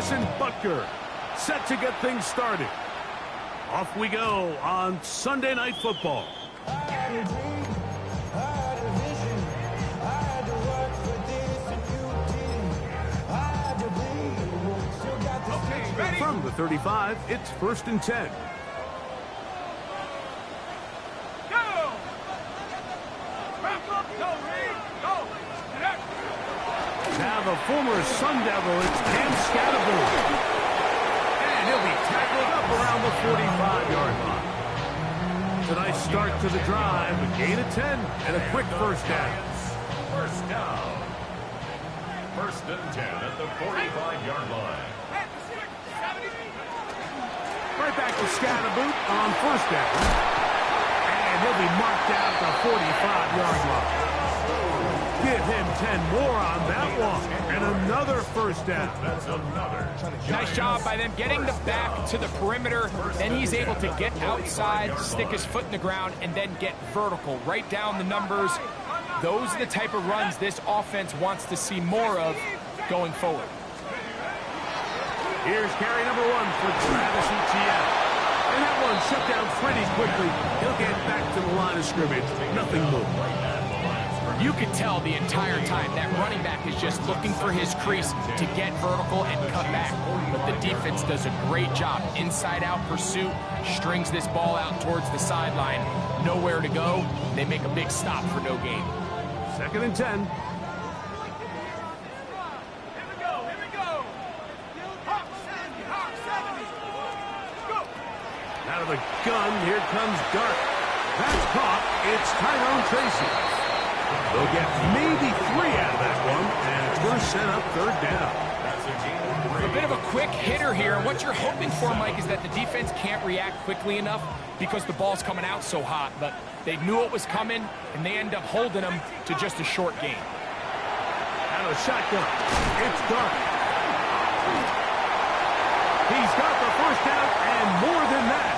Harrison Butker, set to get things started. Off we go on Sunday Night Football. From the 35, it's 1st and 10. Now the former Sun Devil, it's Cam Scatterbull. And he'll be tackled up around the 45-yard line. Tonight's start to the drive, a gain of 10 and a quick first down. First down. 1st and 10 at the 45-yard line. Right back to Scatterboot on 1st down. And he'll be marked down at the 45-yard line. Give him 10 more on that one. And another first down. That's another. Nice job by them getting the back to the perimeter. Then he's able to get outside, stick his foot in the ground, and then get vertical. Right down the numbers. Those are the type of runs this offense wants to see more of going forward. Here's carry number 1 for Travis Etienne. And that one shut down pretty quickly. He'll get back to the line of scrimmage. Nothing more. You can tell the entire time that running back is just looking for his crease to get vertical and cut back. But the defense does a great job. Inside-out pursuit, strings this ball out towards the sideline. Nowhere to go. They make a big stop for no gain. 2nd and 10. Out of the gun, here comes Dart. That's caught. It's Tyrone Tracy. They'll get maybe 3 out of that one, and it's going to set up 3rd down. A bit of a quick hitter here. What you're hoping for, Mike, is that the defense can't react quickly enough because the ball's coming out so hot. But they knew it was coming, and they end up holding them to just a short gain. Out of the shotgun, it's Dart. He's got the first down and more than that.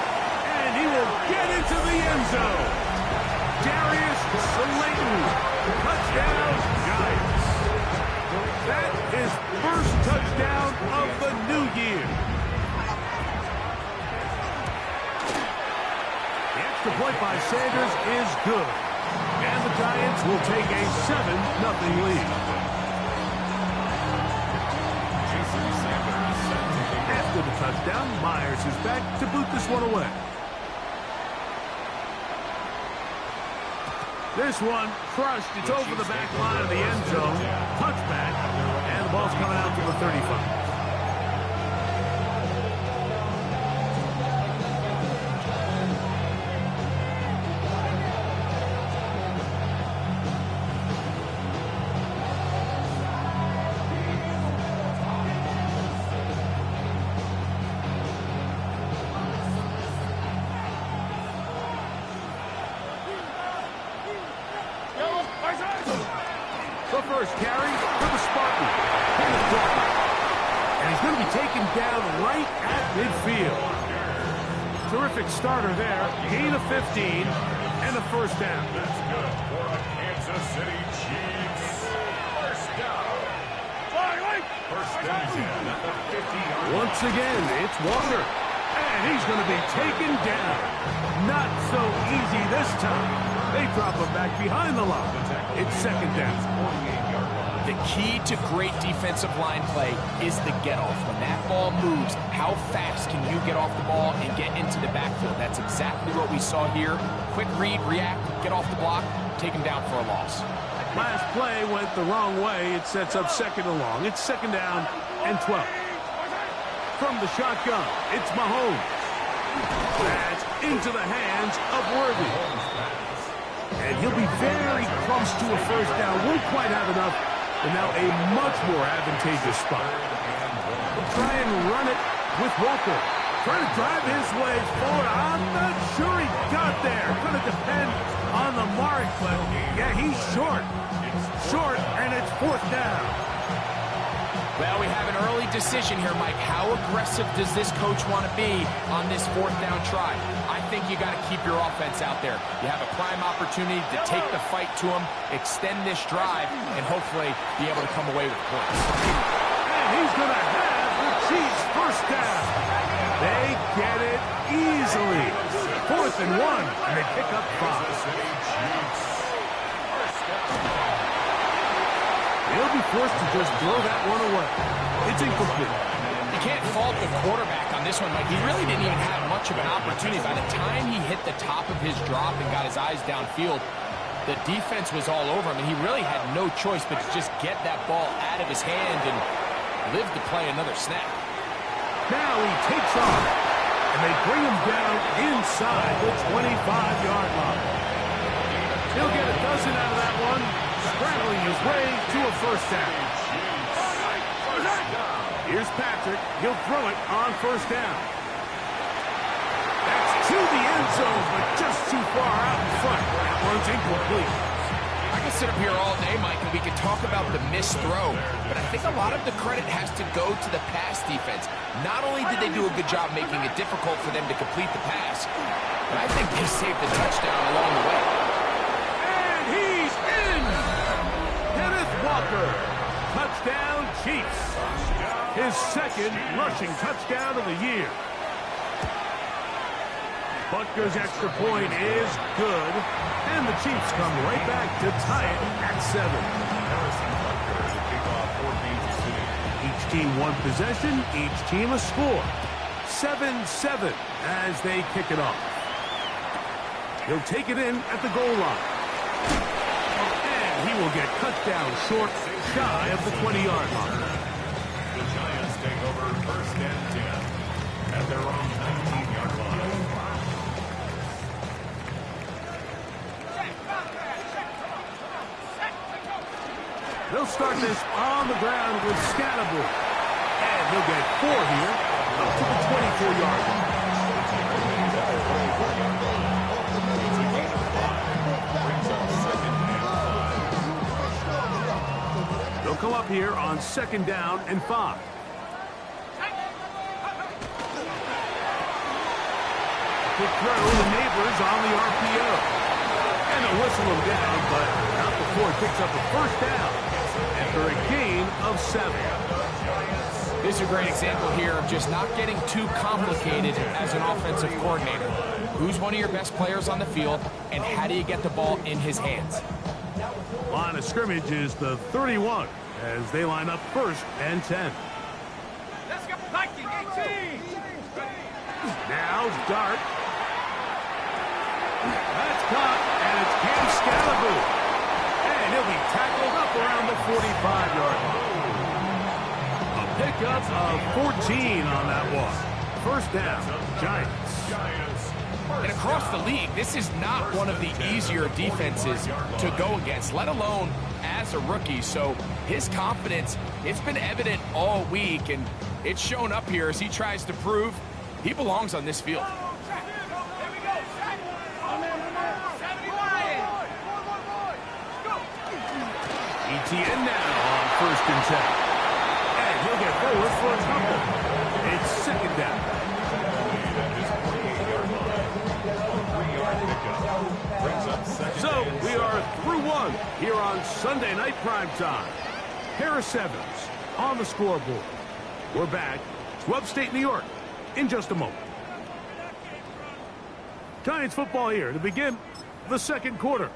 And he will get into the end zone. Darius Slayton, touchdown Giants. That is first touchdown of the new year. The extra point by Sanders is good. And the Giants will take a 7-0 lead. After the touchdown, Myers is back to boot this one away. This one crushed. It's over the back line of the end zone. Touchback. And the ball's coming out to the 35. The first carry for the Spartan. And he's going to be taken down right at midfield. Terrific starter there. Gain of 15 and a first down. That's good for the Kansas City Chiefs. First down. First and 10 at the 50-yard line. Once again, it's Walker. And he's going to be taken down. Not so easy this time. They drop him back behind the line. It's 2nd down. The key to great defensive line play is the get-off. When that ball moves, how fast can you get off the ball and get into the backfield? That's exactly what we saw here. Quick read, react, get off the block, take him down for a loss. Last play went the wrong way. It sets up 2nd and long. It's 2nd down and 12. From the shotgun, it's Mahomes. That's into the hands of Worthy. And he'll be very close to a first down. Won't quite have enough. And now a much more advantageous spot. We'll try and run it with Walker. Trying to drive his way forward. I'm not sure he got there. Going to depend on the mark, but yeah, he's short. Short, and it's 4th down. Well, we have an early decision here, Mike. How aggressive does this coach want to be on this 4th down try? I think you got to keep your offense out there. You have a prime opportunity to take the fight to him, extend this drive, and hopefully be able to come away with points. And he's going to have the Chiefs first down. They get it easily. 4th and 1, and they pick up 5. They'll be forced to just throw that one away. It's incomplete. You can't fault the quarterback on this one, Mike. He really didn't even have much of an opportunity. By the time he hit the top of his drop and got his eyes downfield, the defense was all over him, and he really had no choice but to just get that ball out of his hand and live to play another snap. Now he takes off, and they bring him down inside the 25-yard line. He'll get a dozen out of that one, scrambling his way to a first down. Here's Patrick. He'll throw it on first down. That's to the end zone, but just too far out in front. That one's incomplete. I could sit up here all day, Mike, and we could talk about the missed throw, but I think a lot of the credit has to go to the pass defense. Not only did they do a good job making it difficult for them to complete the pass, but I think they saved the touchdown along the way. And he's in! Kenneth Walker. Touchdown, Chiefs. His second rushing touchdown of the year. Butker's extra point is good, and the Chiefs come right back to tie it at 7. Each team one possession, each team a score. 7-7 as they kick it off. He'll take it in at the goal line. And he will get cut down short, shy of the 20-yard line. The Giants take over 1st and 10 at their own 19-yard line. They'll start this on the ground with Scatterbull. And he'll get 4 here, up to the 24-yard line. They'll come up here on 2nd down and 5. Quick throw, the neighbors on the RPO. And they'll whistle him down, but not before he picks up a first down after a gain of 7. This is a great example here of just not getting too complicated as an offensive coordinator. Who's one of your best players on the field, and how do you get the ball in his hands? Line of scrimmage is the 31 as they line up 1st and 10. Let's go, Viking 18! Now Dart. That's caught, and it's Cam Scalaboo. And he'll be tackled up around the 45-yard line. A pickup of 14 on that one. 1st down, Giants. And across the league, this is not one of the easier defenses to go against, let alone as a rookie. So his confidence, it's been evident all week, and it's shown up here as he tries to prove he belongs on this field. ETN now on 1st and 10. And he'll get forward for a couple. It's 2nd down. So we are through one here on Sunday Night Primetime. Harris Evans on the scoreboard. We're back to upstate New York in just a moment. Giants football here to begin the 2nd quarter.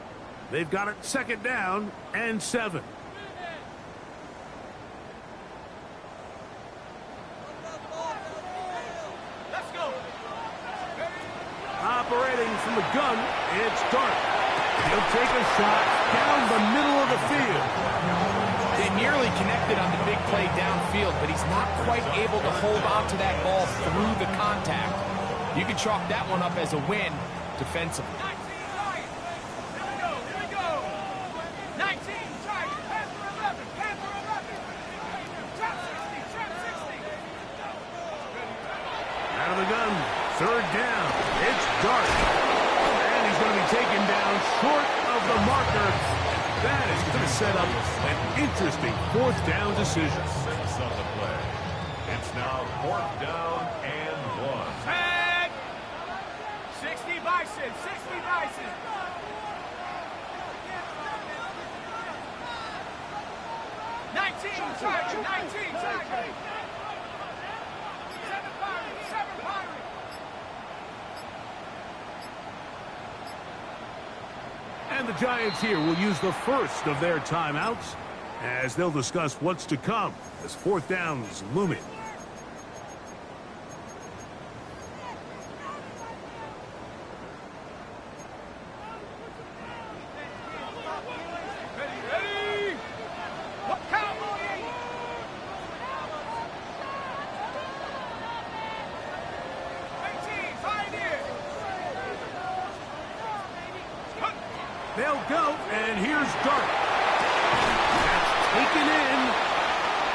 They've got it 2nd down and 7. Let's go! Operating from the gun, it's Dart. He'll take a shot down the middle of the field. They nearly connected on the big play downfield, but he's not quite able to hold on to that ball through the contact. You can chalk that one up as a win defensively. 19 Giants! Here we go, here we go! 19 Giants, Panther 11, Panther 11! Trap 60, trap 60! Out of the gun, 3rd down, it's Dart. And he's going to be taken down short of the marker. That is going to set up an interesting 4th down decision. 6 on the play. It's now 4th down and 1. Tag! 60 Bison, 60 Bison! 19 Tiger, 19 Tiger! And the Giants here will use the first of their timeouts as they'll discuss what's to come as fourth down is looming. They'll go, and here's Dart. That's taken in,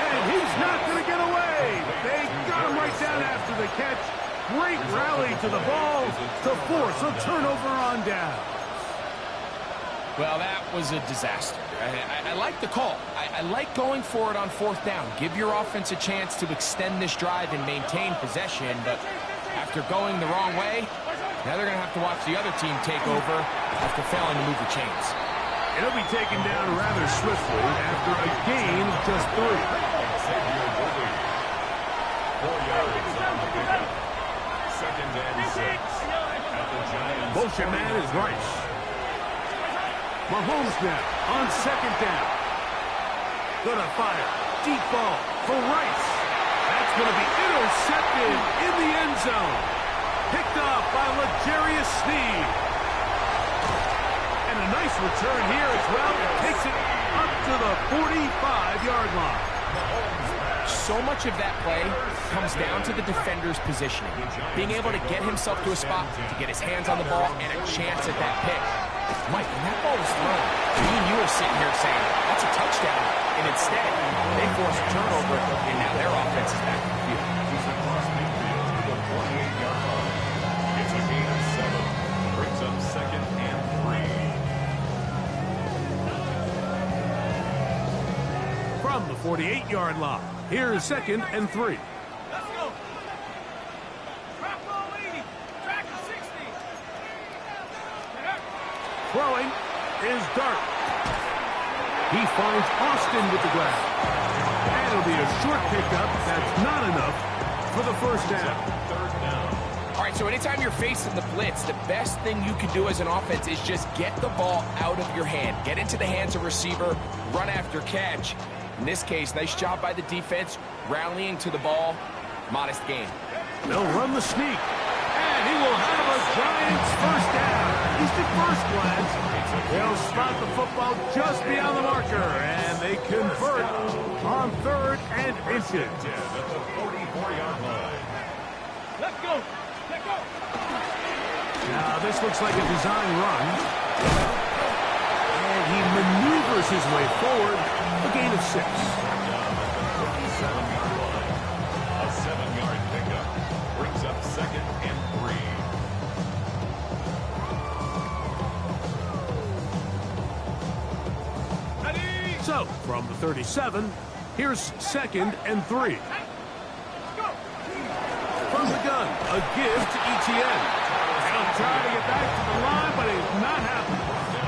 and he's not going to get away. They got him right down after the catch. Great rally to the ball to force a turnover on down. Well, that was a disaster. I like the call. I like going for it on fourth down. Give your offense a chance to extend this drive and maintain possession, but after going the wrong way, now they're going to have to watch the other team take over after failing to move the chains. It'll be taken down rather swiftly after a gain of just 3. 4 yards on the pickup. 2nd and 6. At the Giants. Motion man is Rice. Mahomes now on 2nd down. Gonna fire. Deep ball for Rice. That's gonna be intercepted in the end zone. Picked up by L'Jarius Sneed. And a nice return here as well. It takes it up to the 45-yard line. So much of that play comes down to the defender's positioning. Being able to get himself to a spot, to get his hands on the ball, and a chance at that pick. Mike, when that ball was thrown, me and you were sitting here saying, that's a touchdown. And instead, they forced a turnover, and now their offense is back in the field. He's across midfield to the 48-yard line. It's a gain of 7. Brings up 2nd and 3. From the 48-yard line, here's 2nd and 3. Let's go. Drop ball 80. Track 60. Throwing is Dart. He finds Austin with the grab. And it'll be a short pickup. That's not enough for the first down. 3rd down. All right, so anytime you're facing the blitz, the best thing you can do as an offense is just get the ball out of your hand. Get into the hands of receiver, run after catch. In this case, nice job by the defense, rallying to the ball. Modest gain. They'll run the sneak. And he will have a Giants first down. At least at first glance. They'll spot the football just beyond the marker. And they convert on 3rd and inches. At the 44-yard line. Let's go. Let's go. Now, this looks like a design run. And he maneuvers his way forward. A gain of 6. A 7-yard pickup. Brings up 2nd and 3. So, from the 37, here's 2nd and 3. From the gun, a give to Etienne. He'll try to get back to the line, but it's not happening.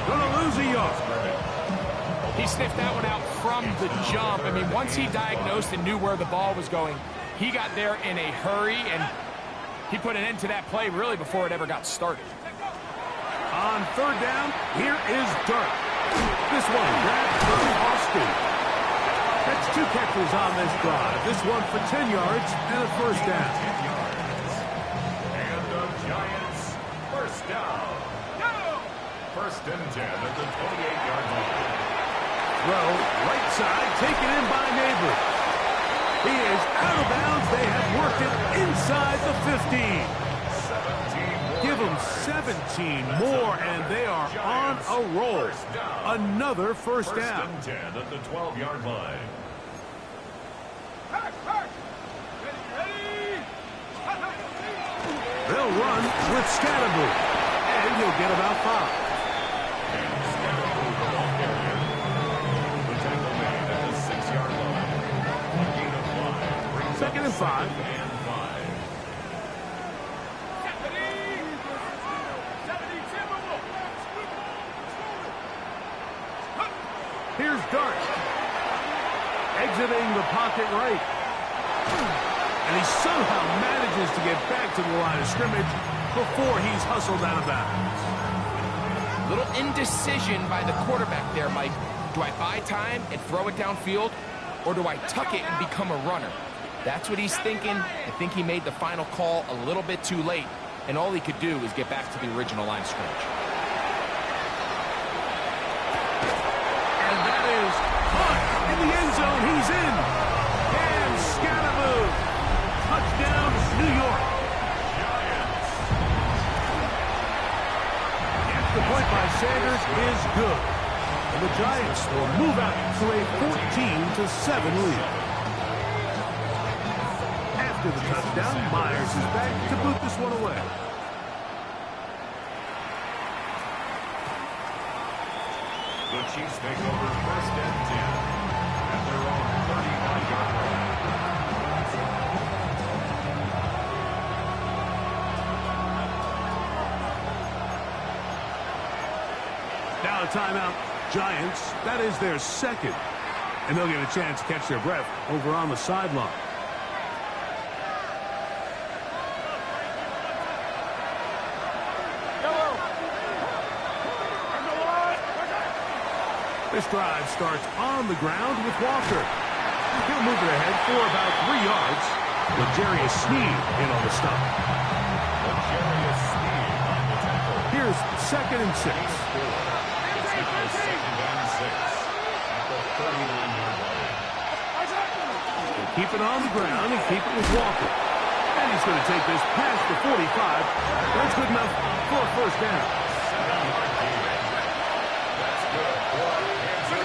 Gonna lose a yard. He sniffed that one out from the jump. I mean, once he diagnosed and knew where the ball was going, he got there in a hurry, and he put an end to that play really before it ever got started. On 3rd down, here is Dart. This one grabbed from Austin. That's 2 catches on this drive. This one for 10 yards and a first down. 10 yards. And the Giants first down. 1st and 10 at the 28-yard line. Throw, right side, taken in by Neighbor. He is out of bounds. They have worked it inside the 15. 17 more. Give them 17 more, and they are on a roll. Another first down. 1st and 10 at the 12-yard line. They'll run with Scatterboo, and he'll get about 5. The tackle made at the 6-yard line. A gain of 5. 2nd and 5. 2nd and 5. Here's Dart. Exiting the pocket right. And he somehow manages to get back to the line of scrimmage before he's hustled out of bounds. Little indecision by the quarterback there, Mike. Do I buy time and throw it downfield, or do I tuck it and become a runner? That's what he's thinking. I think he made the final call a little bit too late, and all he could do was get back to the original line of scrimmage. And that is caught in the end zone. He's in. And Scaramouche. Touchdown, New York. The point by Sanders is good. And the Giants will move out to a 14-7 lead. After the touchdown, Myers is back to boot this one away. The Chiefs take over 1st and 10 at their own 35-yard line. Now a timeout. Giants, that is their second. And they'll get a chance to catch their breath over on the sideline. This drive starts on the ground with Walker. He'll move it ahead for about 3 yards. With Jarius Sneed in on the stop. Here's 2nd and 6. Keep it on the ground and keep it with Walker. And he's going to take this past the 45. That's good enough for a 1st down.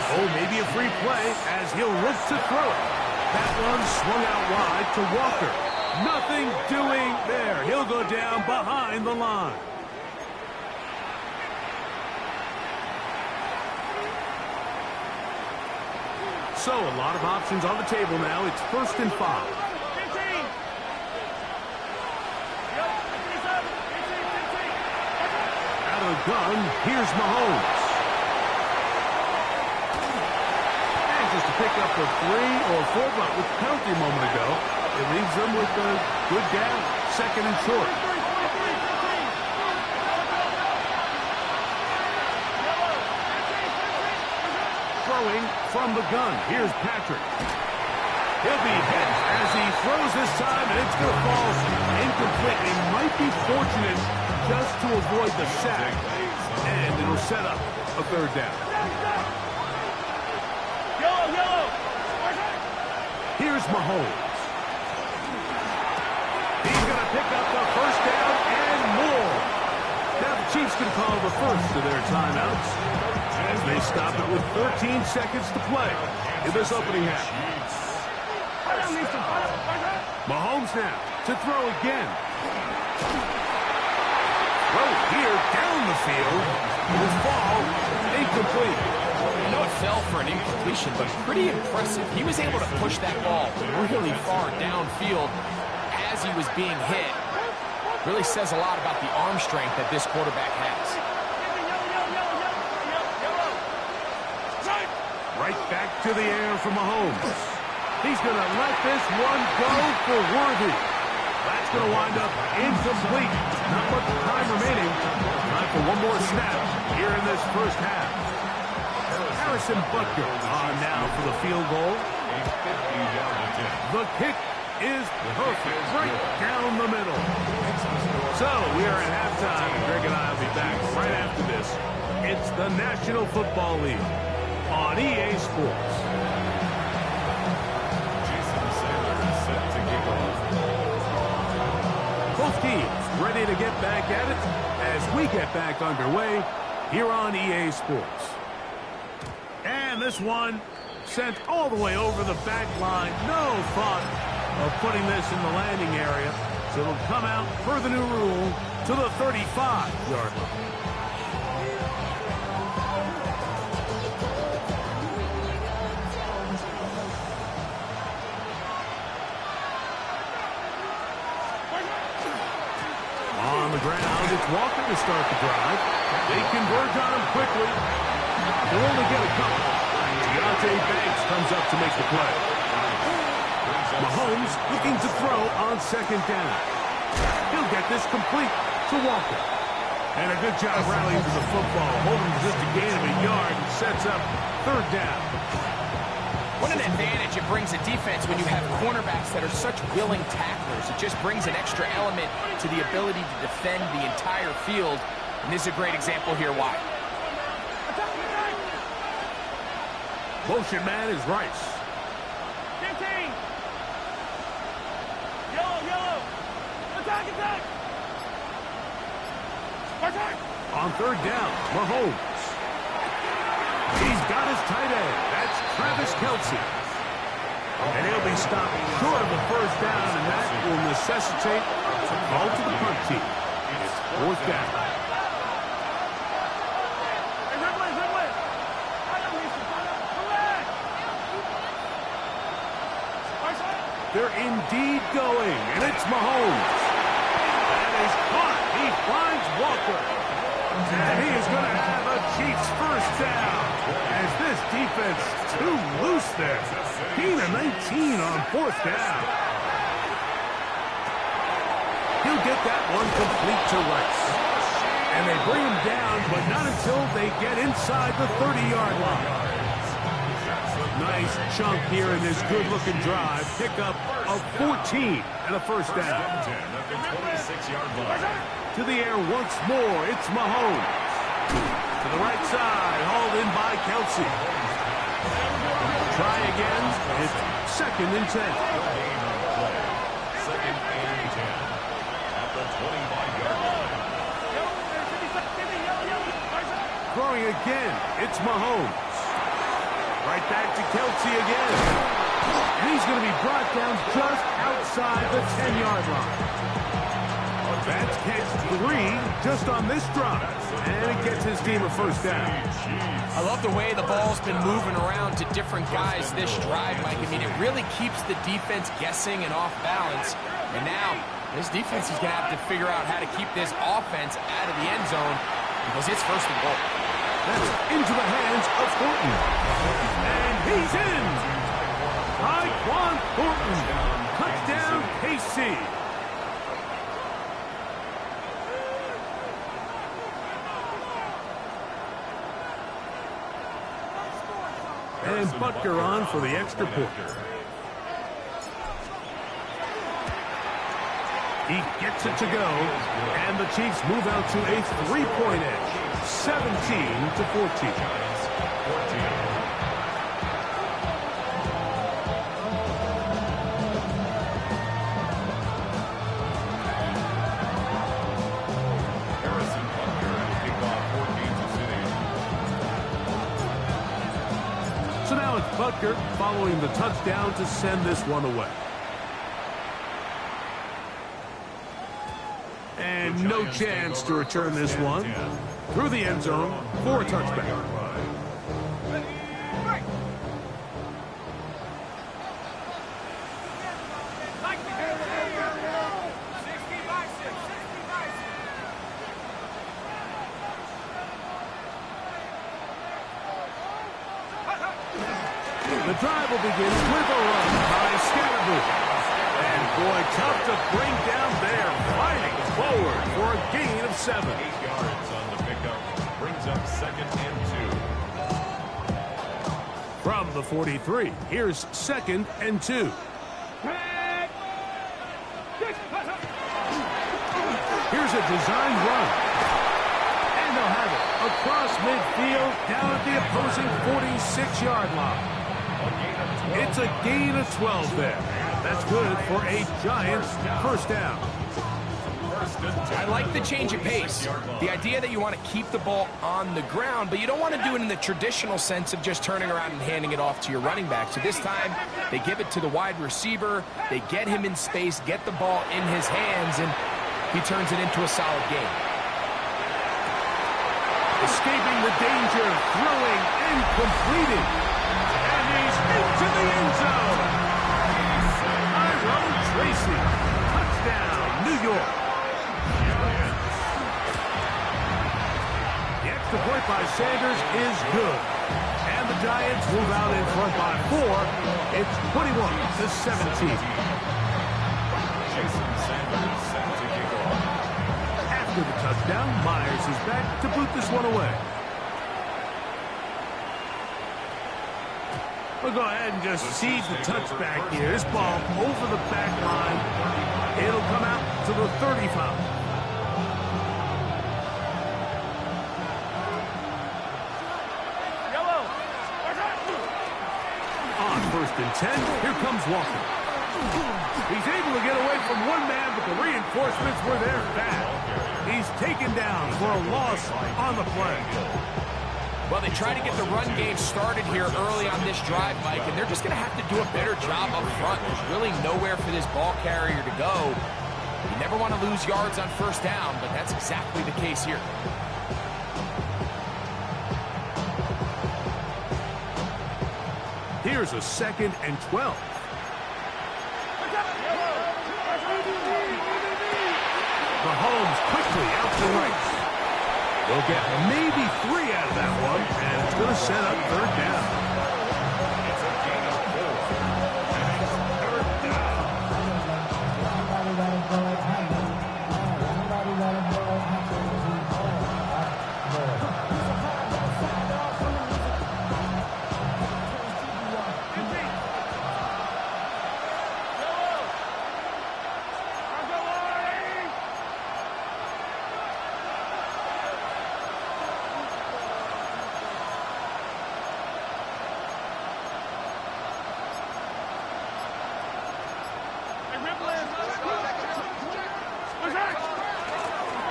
Oh, maybe a free play as he'll look to throw it. That one swung out wide to Walker. Nothing doing there. He'll go down behind the line. So a lot of options on the table now. It's 1st and 5. Out of the gun, here's Mahomes. And just to pick up a 3 or 4, but with penalty a moment ago, it leaves them with a good down, 2nd and short. Throwing from the gun. Here's Patrick. He'll be hit as he throws this time, and it's going to fall incomplete. He might be fortunate just to avoid the sack, and it'll set up a 3rd down. Here's Mahomes. He's going to pick up the 1st down and more. Now the Chiefs can call the first of their timeouts as they stop it with 13 seconds to play in this opening half. Mahomes now to throw again. Throw here down the field. It will fall incomplete. I know it fell for an incompletion, but pretty impressive. He was able to push that ball really far downfield as he was being hit. Really says a lot about the arm strength that this quarterback has. Right back to the air for Mahomes. He's going to let this one go for Worthy. That's going to wind up incomplete. Not much time remaining. Time for one more snap here in this 1st half. Harrison Butker on now for the field goal. The kick is perfect, right down the middle. So we are at halftime, and Greg and I will be back right after this. It's the National Football League on EA Sports. Both teams ready to get back at it as we get back underway here on EA Sports. And this one sent all the way over the back line. No thought of putting this in the landing area. So it'll come out per the new rule to the 35-yard line. On the ground, it's Walker to start the drive. They converge on him quickly. They'll only get a couple. Deontay Banks comes up to make the play. Mahomes looking to throw on 2nd down. He'll get this complete to Walker. And a good job rallying to the football, holding just a gain of a yard and sets up third down. What an advantage it brings a defense when you have cornerbacks that are such willing tacklers. It just brings an extra element to the ability to defend the entire field. And this is a great example here why. Motion man is Rice. 15. Yellow. Attack. On third down, Mahomes. He's got his tight end. That's Travis Kelce. And he'll be stopped short of the first down, and that will necessitate a call to the punt team. It's fourth down. They're indeed going, and it's Mahomes. That is caught. He finds Walker. And he is going to have a Cheifs first down. As this defense too loose there. Gain of 19 on fourth down. He'll get that one complete to Rice. And they bring him down, but not until they get inside the 30-yard line. Nice chunk here in this good-looking drive. Pickup of 14 and a first down. To the air once more, it's Mahomes. To the right side, hauled in by Kelce. Try again. It's second and 10. Second and 10 at the 25-yard line. Throwing again, it's Mahomes. Right back to Kelce again. And he's going to be brought down just outside the 10-yard line. That's catch 3 just on this drive. And it gets his team a first down. I love the way the ball's been moving around to different guys this drive, Mike. I mean, it really keeps the defense guessing and off balance. And now, this defense is going to have to figure out how to keep this offense out of the end zone because it's first and goal. That's into the hands of Thornton. And he's in. Tyquan Thornton. Touchdown, KC. And Butker on for the extra point. He gets it to go. And the Chiefs move out to a 3-point edge. 17-14. So now it's Butker following the touchdown to send this one away. And no chance to return this one through the end zone for a touchback. The drive will begin with a run by Scatterboot. And boy, tough to bring down there, fighting forward for a gain of 7. 8 yards on the pickup, brings up second and 2. From the 43, here's second and 2. Here's a design run. And they'll have it across midfield down at the opposing 46-yard line. It's a gain of 12 there. That's good for a Giants first down. I like the change of pace. The idea that you want to keep the ball on the ground, but you don't want to do it in the traditional sense of just turning around and handing it off to your running back. So this time, they give it to the wide receiver. They get him in space, get the ball in his hands, and he turns it into a solid game. Escaping the danger, throwing and completing. And he's into the end zone. Tyrone Tracy. Touchdown, New York. The extra point by Sanders is good. And the Giants move out in front by 4. It's 21-17. Jason Sanders set to kick off. After After the touchdown, Myers is back to boot this one away. We'll go ahead and just seed the touchback here. This ball over the back line. It'll come out to the 35. On 1st and 10, here comes Walker. He's able to get away from one man, but the reinforcements were there fast. He's taken down for a loss on the play. Well, they try to get the run game started here early on this drive, Mike, and they're just going to have to do a better job up front. There's really nowhere for this ball carrier to go. You never want to lose yards on 1st down, but that's exactly the case here. Here's a 2nd and 12. Mahomes quickly out to right. They'll get maybe 3 out of that one, and it's going to set up 3rd down. It's a gain of 4. And it's 3rd down.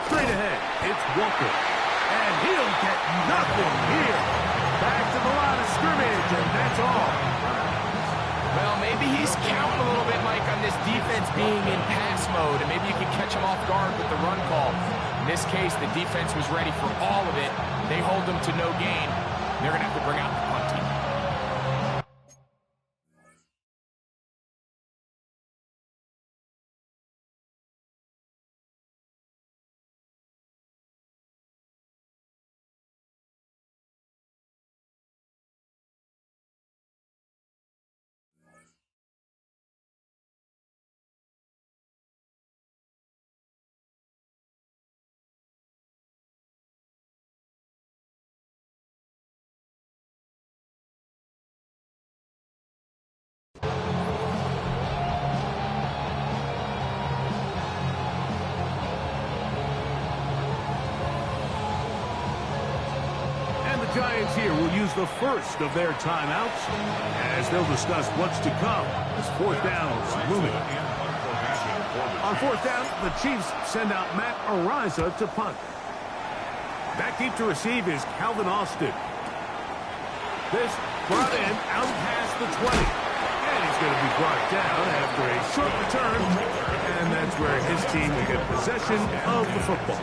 Straight ahead, it's Walker. And he'll get nothing here. Back to the line of scrimmage, and that's all. Well, maybe he's counting a little bit, Mike, on this defense being in pass mode, and maybe you can catch him off guard with the run call. In this case, the defense was ready for all of it. They hold them to no gain. They're going to have to bring out the punt team. Giants here will use the first of their timeouts as they'll discuss what's to come as 4th down is looming. On 4th down, the Chiefs send out Matt Ariza to punt. Back deep to receive is Calvin Austin. This brought in out past the 20. And he's going to be brought down after a short return. And that's where his team will get possession of the football.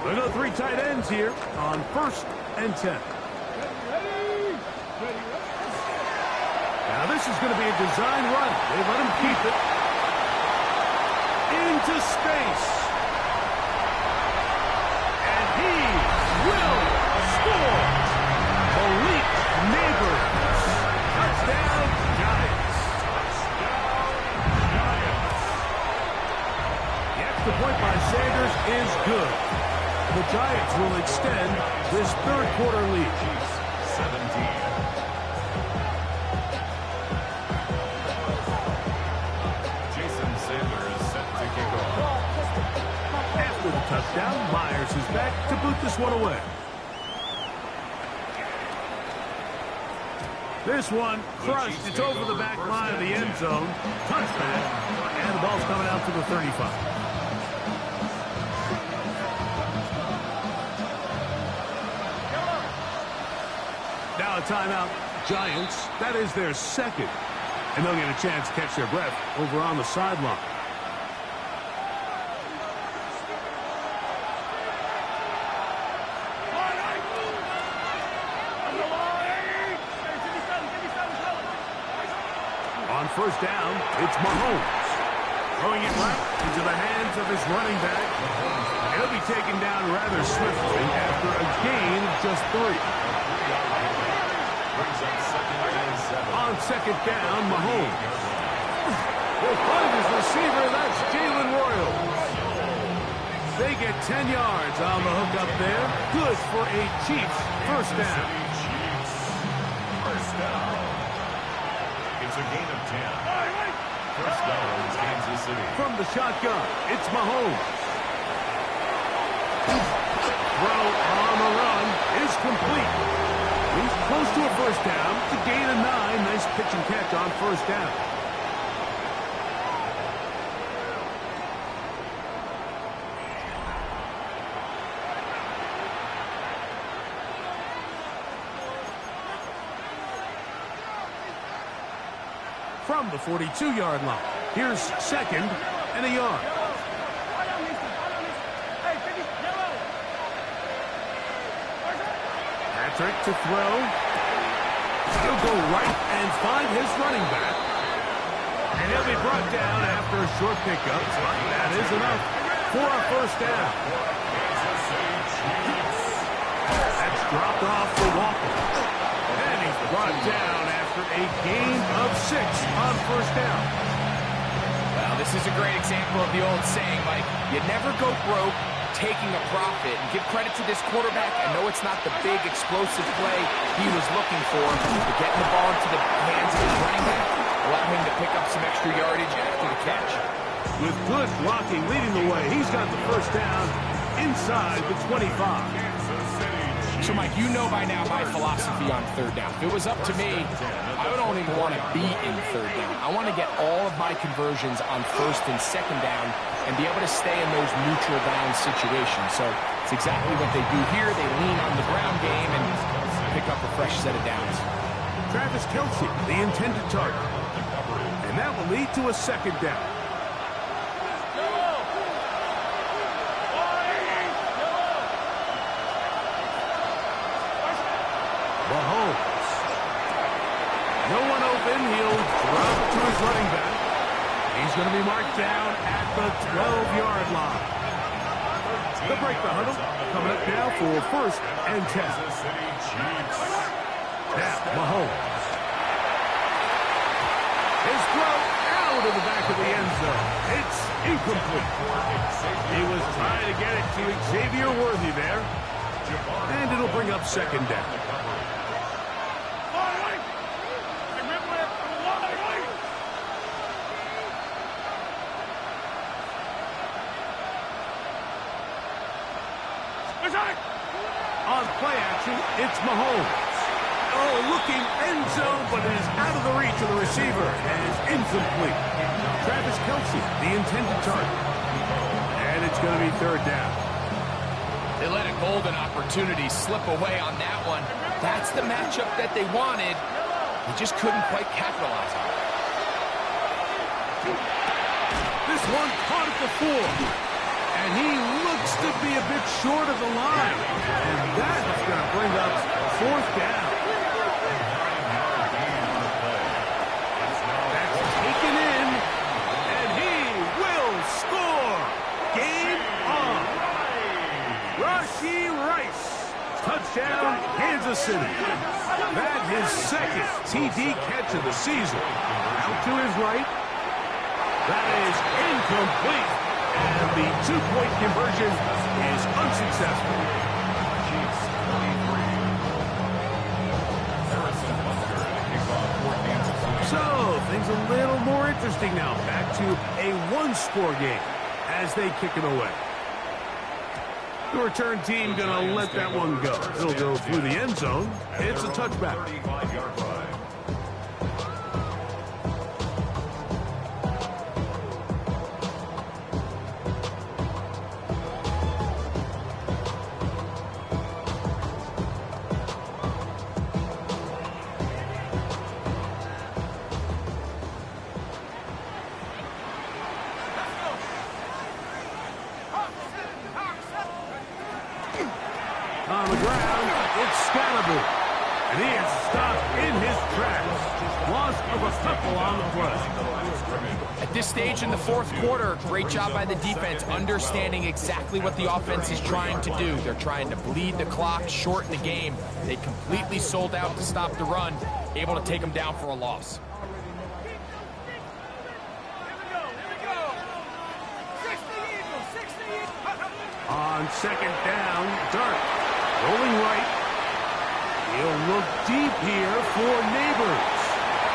We'll go 3 tight ends here on 1st and 10. Now this is going to be a design run. They let him keep it. Into space. And he will score. Malik Neighbors. Touchdown, Giants. The extra point by Sanders is good. The Giants will extend this 3rd quarter lead. 17. Jason Sanders set to kick off. After the touchdown, Myers is back to boot this one away. This one crushed. It's over the back line of the end zone. Touchback. And the ball's coming out to the 35. Now a timeout. Giants, that is their 2nd. And they'll get a chance to catch their breath over on the sideline. On 1st down, it's Mahomes. Throwing it right into the hands of his running back. He'll be taken down rather swiftly after a gain of just 3. On 2nd down, Mahomes will find his receiver. That's Jalen Royals. They get 10 yards on the hook up there. Good for a Chiefs first down. Chiefs. First down. It's a gain of 10. First down, Kansas City. From the shotgun, it's Mahomes. Throw on the run is complete. He's close to a first down. It's a gain of 9. Nice pitch and catch on first down. From the 42-yard line, here's second and a yard. Patrick to throw. He'll go right and find his running back. And he'll be brought down after a short pickup. That is enough for a first down. That's dropped off for Walker. And he's brought down after a gain of 6 on first down. Well, this is a great example of the old saying, Mike, you never go broke taking a profit. And give credit to this quarterback. I know it's not the big explosive play he was looking for, but getting the ball into the hands of his running back allowed him to pick up some extra yardage after the catch. With good blocking leading the way, he's got the first down inside the 25. So, Mike, you know by now my philosophy on third down. If it was up to me, I don't even want to be in third down. I want to get all of my conversions on first and second down and be able to stay in those neutral down situations. So it's exactly what they do here. They lean on the ground game and pick up a fresh set of downs. Travis Kelce, the intended target. And that will lead to a second down. Mahomes. No one open. He'll drop it to his running back. He's going to be marked down at the 12-yard line. They'll break the huddle. Coming up now for first and 10. Now, Mahomes. His throw out of the back of the end zone. It's incomplete. He was trying to get it to Xavier Worthy there. And it'll bring up second down. On play action, it's Mahomes. Oh, looking end zone, but it is out of the reach of the receiver and is incomplete. Travis Kelce, the intended target. And it's going to be third down. They let a golden opportunity slip away on that one. That's the matchup that they wanted. They just couldn't quite capitalize on it. This one caught at the 4. And he looks to be a bit short of the line. And that's going to bring up fourth down. That's taken in. And he will score. Game on. Rashee Rice. Touchdown, Kansas City. That his second TD catch of the season. Out to his right. That is incomplete. And the two-point conversion is unsuccessful. So, things a little more interesting now. Back to a one-score game as they kick it away. The return team going to let that one go. It'll go through the end zone. It's a touchback. On the ground, it's Scalaboo. And he is stopped in his tracks. Loss of a couple on the play. At this stage in the fourth quarter, great job by the defense, understanding exactly what the offense is trying to do. They're trying to bleed the clock, shorten the game. They completely sold out to stop the run, able to take them down for a loss. second down, Dart. Rolling right. He'll look deep here for Neighbors.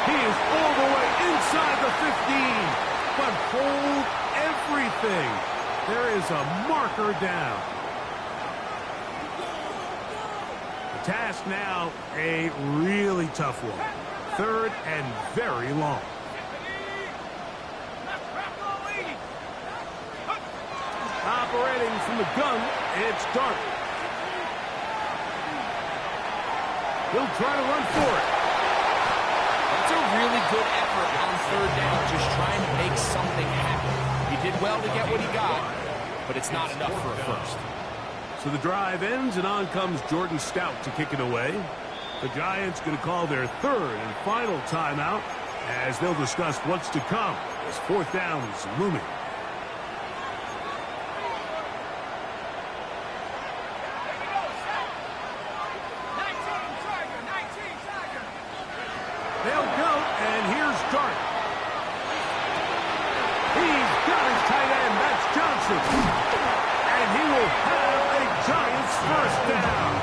He is all the way inside the 15. But hold everything. There is a marker down. The task now, a really tough one. Third and very long. Operating from the gun, it's Dart. He'll try to run for it. That's a really good effort on third down, just trying to make something happen. He did well to get what he got, but it's not enough for a first. So the drive ends, and on comes Jordan Stout to kick it away. The Giants going to call their third and final timeout as they'll discuss what's to come as fourth down is looming. They'll go, and here's Dart. He's got his tight end, that's Johnson. And he will have a Giants first down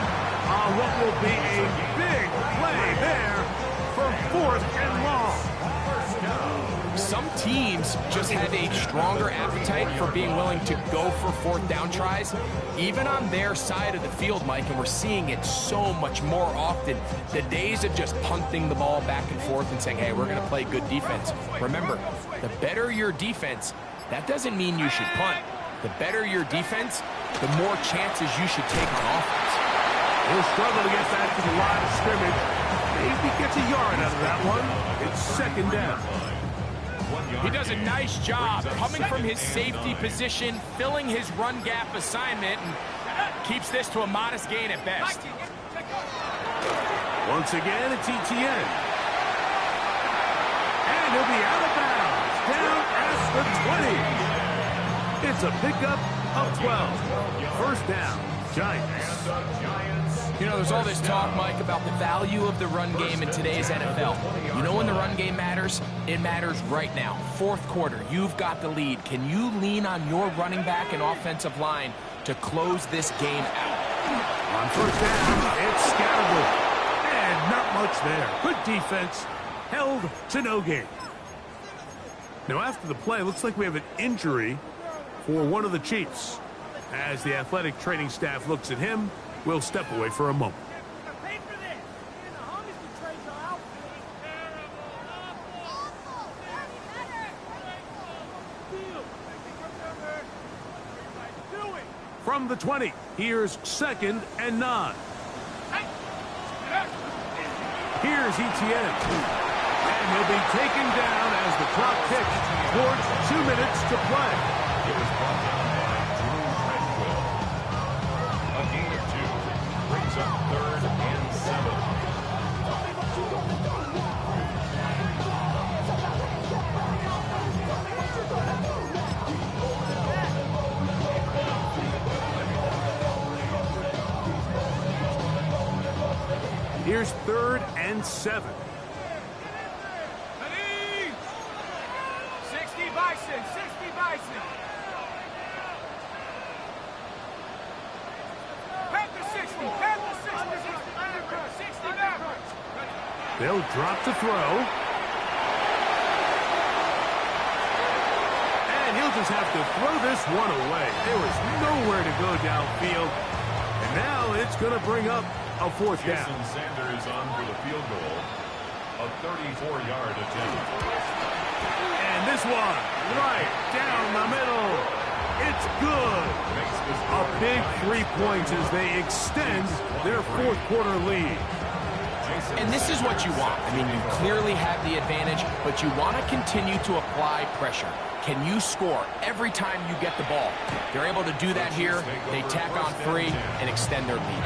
on what will be a big play there for fourth and long. Some teams just have a stronger appetite for being willing to go for fourth down tries, even on their side of the field, Mike, and we're seeing it so much more often. The days of just punting the ball back and forth and saying, hey, we're going to play good defense. Remember, the better your defense, that doesn't mean you should punt. The better your defense, the more chances you should take on offense. He'll struggle to get back to the line of scrimmage. Maybe gets a yard out of that one. It's second down. He does a nice job coming from his safety position, filling his run gap assignment, and keeps this to a modest gain at best. Once again, it's ETN. And he'll be out of bounds, down at the 20. It's a pickup of 12. First down, Giants. You know, there's all this talk, Mike, about the value of the run game in today's NFL. You know when the run game matters? It matters right now. Fourth quarter, you've got the lead. Can you lean on your running back and offensive line to close this game out? On first down, it's Scatterable. And not much there. Good defense. Held to no gain. Now, after the play, looks like we have an injury for one of the Chiefs. As the athletic training staff looks at him, we'll step away for a moment. From the 20, here's second and 9. Here's ETN. And he'll be taken down as the clock ticks towards 2 minutes to play. It was brought down by Drew Tranquill. A gain of 2 brings up third and 7. Here's third and 7. 60 Bison, 60 Bison. Panther 60, Panther 60, 60 backwards. They'll drop to throw. And he'll just have to throw this one away. There was nowhere to go downfield. And now it's going to bring up a fourth down. Jason Sanders on for the field goal. A 34-yard attempt. And this one, right down the middle. It's good. A big 3 points as they extend their fourth quarter lead. And this is what you want. I mean, you clearly have the advantage, but you want to continue to apply pressure. Can you score every time you get the ball? They're able to do that here. They tack on 3 and extend their lead.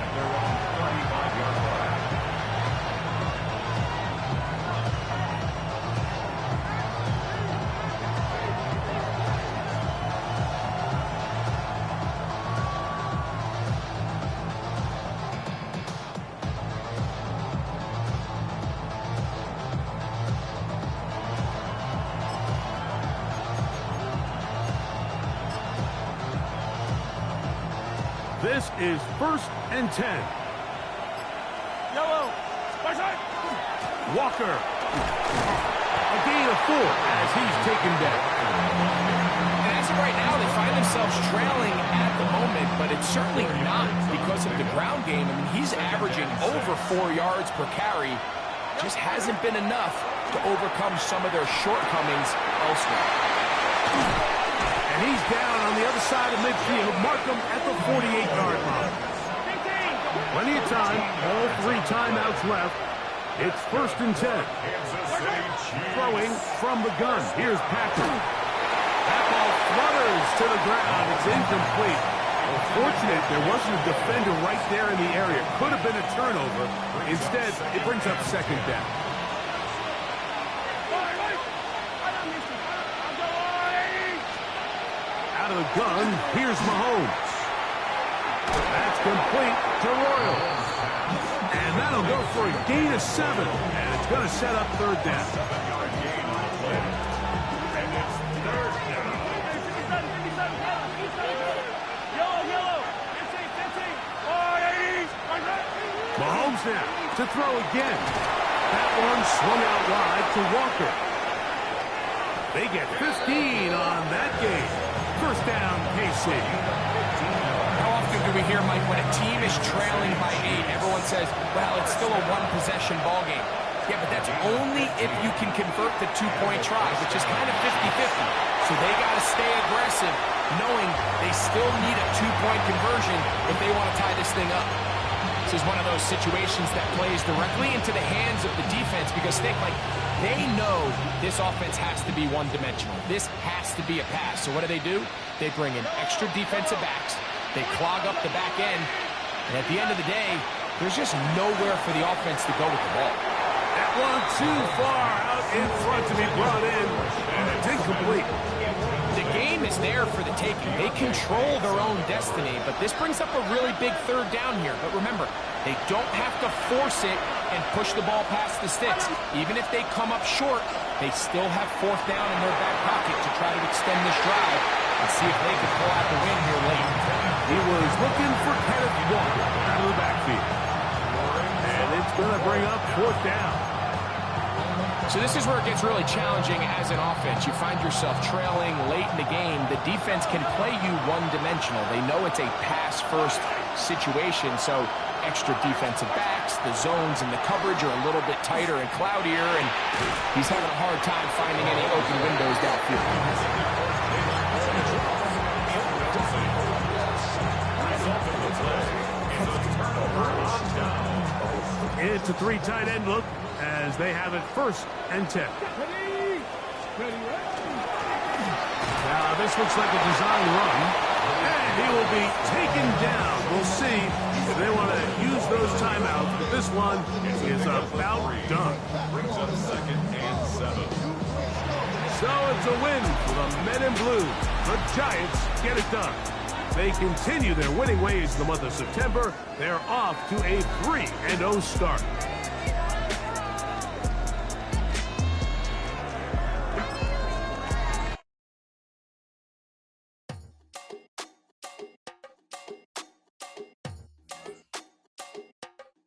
This is 1st and 10. Yellow. Walker. A gain of 4 as he's taken down. And as of right now, they find themselves trailing at the moment, but it's certainly not because of the ground game. I mean, he's averaging over 4 yards per carry. Just hasn't been enough to overcome some of their shortcomings elsewhere. And he's down on the other side of midfield. Mark him at the 48-yard line. Plenty of time. All 3 timeouts left. It's 1st and 10. Throwing from the gun. Here's Patrick. That ball flutters to the ground. It's incomplete. Well, fortunate there wasn't a defender right there in the area. Could have been a turnover. Instead, it brings up 2nd down. Out of the gun, here's Mahomes. That's complete to Royals. And that'll go for a gain of 7. And it's going to set up 3rd down. Mahomes now to throw again. That one swung out wide to Walker. They get 15 on that game. 1st down, KC. How often do we hear, Mike, when a team is trailing by 8, everyone says, well, it's still a 1-possession ball game. Yeah, but that's only if you can convert the 2-point try, which is kind of 50-50. So they got to stay aggressive, knowing they still need a 2-point conversion if they want to tie this thing up. This is one of those situations that plays directly into the hands of the defense because they know this offense has to be one-dimensional. This has to be a pass. So what do? They bring in extra defensive backs. They clog up the back end. And at the end of the day, there's just nowhere for the offense to go with the ball. That one too far out in front to be brought in. And it's incomplete. The game is there for the taking. They control their own destiny, but this brings up a really big 3rd down here. But remember, they don't have to force it and push the ball past the sticks. Even if they come up short, they still have 4th down in their back pocket to try to extend this drive and see if they can pull out the win here late. He was looking for Kenneth Walker out of the backfield. And it's going to bring up 4th down. So this is where it gets really challenging as an offense. You find yourself trailing late in the game. The defense can play you one-dimensional. They know it's a pass-first situation, so extra defensive backs, the zones and the coverage are a little bit tighter and cloudier, and he's having a hard time finding any open windows downfield. It's a 3 tight end look as they have it 1st and 10. Now this looks like a design run, and he will be taken down. We'll see if they want to use those timeouts, but this one is about done. Brings up 2nd and 7. So it's a win for the Men in Blue. The Giants get it done. They continue their winning ways in the month of September. They're off to a 3-0 start.